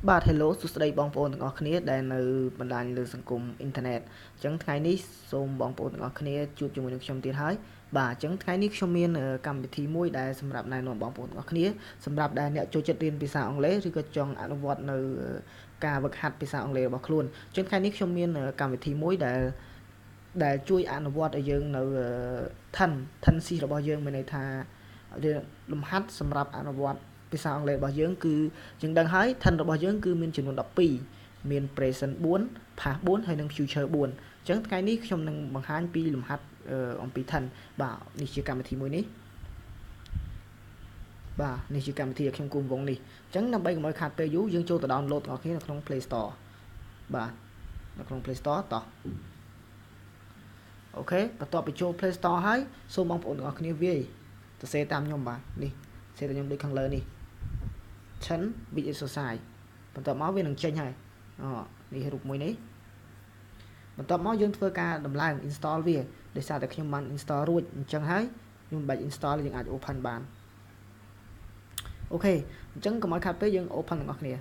បាទ hello សួស្តីបងប្អូនទាំងអស់គ្នាដែលនៅបណ្ដាញលើសង្គមអ៊ីនធឺណិតអញ្ចឹងថ្ងៃនេះសូមបងប្អូនទាំងអស់គ្នាជួបជាមួយនឹងខ្ញុំទៀតហើយបាទអញ្ចឹងថ្ងៃនេះខ្ញុំមានកម្មវិធីមួយដែលសម្រាប់ណែនាំបងប្អូនទាំងអស់គ្នាសម្រាប់ដែលអ្នកចូលចិត្តរៀនភាសាអង់គ្លេសឬក៏ចង់អនុវត្តនៅការវឹកហាត់ភាសាអង់គ្លេសរបស់ខ្លួនអញ្ចឹងថ្ងៃនេះខ្ញុំមានកម្មវិធីមួយដែលជួយអនុវត្តឲ្យយើងនៅtendency របស់យើងមានន័យថាលំហាត់សម្រាប់អនុវត្តភាសាអង់គ្លេសរបស់យើងគឺយើងដឹងហើយ tense របស់យើងគឺមានចំនួន12មាន present 4 past 4ហើយនិង future 4អញ្ចឹងថ្ងៃនេះខ្ញុំនឹងបង្ហាញពីលំហាត់អំពី tense បាទនេះជាកម្មវិធីមួយនេះបាទនេះជាកម្មវិធីដែលខ្ញុំគូមវងនេះអញ្ចឹងដើម្បីកុំឲ្យខាតពេលយូរយើងចូលទៅ download ទាំងអស់គ្នានៅក្នុង Play Store បាទនៅក្នុង Play Store តោះអូខេបន្ទាប់ពីចូល Play Store ហើយសូមបងប្អូនទាំងអស់គ្នាវាយសរសេរតាមខ្ញុំបាទនេះសរសេរតាមខ្ញុំដូចខាងលើនេះ tense with exercise បន្ទាប់មកវានឹងចេញហើយនេះរូបមួយនេះបន្ទាប់មកយើងធ្វើការដំឡើង install វាដោយសារតែខ្ញុំបាន install រួចអញ្ចឹងហើយខ្ញុំបាច់ install យើងអាច open បានអូខេអញ្ចឹងកុំឲ្យខាតពេលយើង open ទាំងអស់គ្នា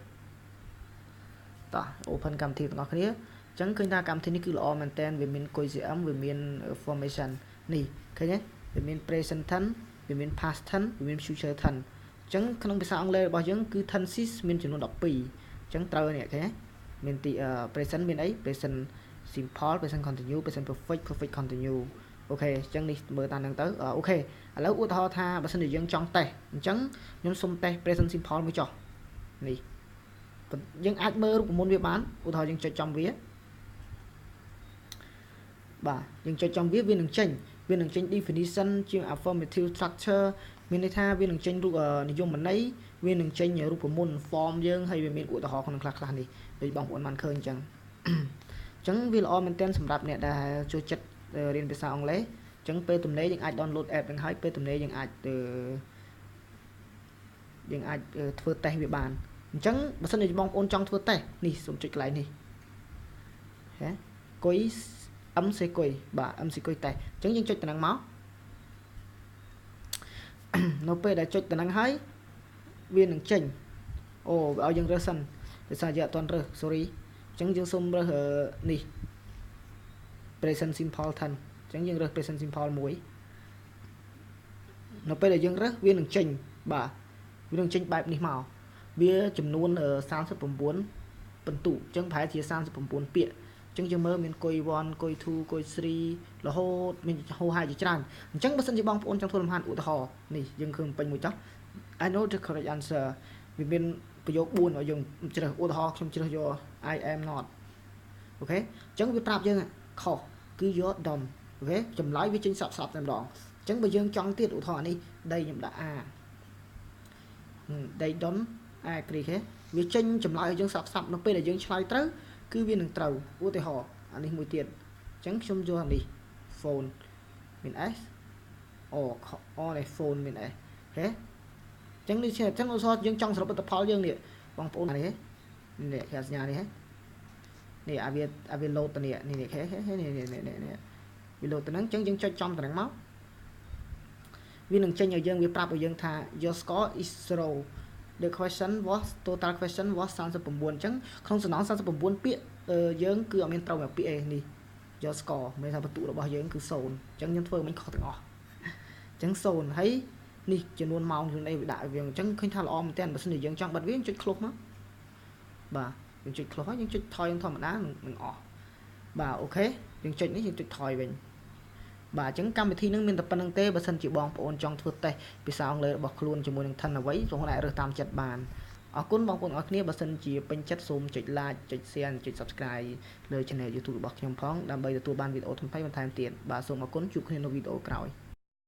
តោះ open កម្មវិធីទាំងអស់គ្នាអញ្ចឹងឃើញថាកម្មវិធីនេះគឺល្អមែនតើវាមាន QCM វាមាន formation នេះឃើញទេវាមាន present tense វាមាន past tense វាមាន future tense អញ្ចឹងក្នុងភាសាអង់គ្លេសរបស់យើងគឺ tenses មានចំនួន12អញ្ចឹងត្រូវនេះឃើញទេមានទី present មានអី present simple present continue present perfect perfect continue អូខេអញ្ចឹងនេះមើលតាមហ្នឹងទៅអូខេឥឡូវឧទាហរណ៍ថាបើសិនជាយើងចង់តេស្តអញ្ចឹងខ្ញុំសុំតេស្ត present simple មួយចុះនេះយើងអាចមើលរូបមន្តវាបានឧទាហរណ៍យើងចុចចំវាបាទយើងចុចចំវានឹងចេញdefinition ជា affirmative structure មានន័យថាវានឹងចេញរូបនិយមន័យវានឹងចេញរូបមន្ត form យើងហើយវាមានឧទាហរណ៍ក្នុងខ្លះនេះដូចបងប្អូនបានឃើញអញ្ចឹងវាល្អមែនទែនសម្រាប់អ្នកដែលចូលចិត្តរៀនភាសាអង់គ្លេសអញ្ចឹងពេលទំនេរយើងអាច download app នឹងហើយពេលទំនេរយើងអាចធ្វើតេស្តវាបានអញ្ចឹងបើសិនជាបងប្អូនចង់ធ្វើតេស្តនេះសូមចុចកន្លែងនេះហេគុយ MC គុយបាទ MC គុយតេស្តអញ្ចឹងយើងចុចតំណឹងមកនៅពេលដែលចុចតំណឹងហើយវានឹងចេញអូឲ្យយើងរើសសិនដោយសារយើងអត់ទាន់រើស sorry អញ្ចឹងយើងសូមរើសនេះ present simple tense អញ្ចឹងយើងរើស present simple មួយនៅពេលដែលយើងរើសវានឹងចេញបាទវានឹងចេញបែបនេះមកវាចំនួន39បន្ទុកអញ្ចឹងប្រហែលជា39ពាក្យអញ្ចឹងយើងមើលមានគុយ1គុយ2គុយ3រហូតមានហោហាយជាច្រើនអញ្ចឹងបើសិនជាបងប្អូនចង់ធ្វើលំហាត់ឧទាហរណ៍នេះយើងឃើញពេញមួយចុះ I know the correct answer វាមានប្រយោគ4ឲ្យយើងជ្រើសឧទាហរណ៍ខ្ញុំជ្រើសយក I am not អូខេអញ្ចឹងវាប្រាប់យើងខុសគឺ you're dumb អូខេចម្លើយវាចេញស្រាប់តែម្ដងអញ្ចឹងបើយើងចង់ទៀតឧទាហរណ៍នេះដីខ្ញុំដាក់ A they don't agree ហេវាចេញចម្លើយឲ្យយើងស្រាប់នៅពេលដែលយើងឆ្លើយត្រូវគឺវានឹងត្រូវឧទាហរណ៍អានេះមួយទៀតអញ្ចឹងខ្ញុំយកអានេះ phone មាន S អូនេះ phone មាន S ហេអញ្ចឹងនេះជាអញ្ចឹងឧទាហរណ៍យើងចង់សរុបលទ្ធផលយើងនេះបងប្អូននេះនេះគេសញ្ញានេះហេនេះអាវា load ទៅនេះនេះហេនេះវា load ទៅហ្នឹងអញ្ចឹងយើងចុចចំទៅហ្នឹងមកវានឹងចេញឲ្យយើងវាប្រាប់ឲ្យយើងថា your score is 0 the question was total question was 39អញ្ចឹងក្នុងសំណង39ពាក្យយើងគឺអត់មានត្រូវមួយពាក្យឯនេះ your score មានថាបន្ទុករបស់យើងគឺ0អញ្ចឹងខ្ញុំធ្វើមិនខុសទាំងអស់អញ្ចឹង0ហើយនេះចំនួនម៉ោងខ្លួនអីវាដាក់ឲ្យវាអញ្ចឹងឃើញថាល្អមែនតើបើសិនជាយើងចង់បិទវាចុច close មកបាទយើងចុច close ហើយយើងចុចថយធម្មតានឹងអស់បាទអូខេយើងចុចនេះយើងចុចថយវិញបាទអញ្ចឹងកម្មវិធីនឹងមានតែប៉ុណ្្នឹងទេបើសិនជាបងប្អូនចង់ធ្វើតេស្តភាសាអង់គ្លេសរបស់ខ្លួនជាមួយនឹង Tense អ្វីសូមអ្នករើសតាមចិត្តបានអរគុណបងប្អូនអរគ្នាបើសិនជាពេញចិត្តសូមចុច like ចុច share ចុច subscribe លើ channel YouTube របស់ខ្ញុំផងដើម្បីទទួលបានវីដេអូថ្មីៗបន្ថែមទៀតបាទសូមអរគុណជួបគ្នានៅវីដេអូក្រោយ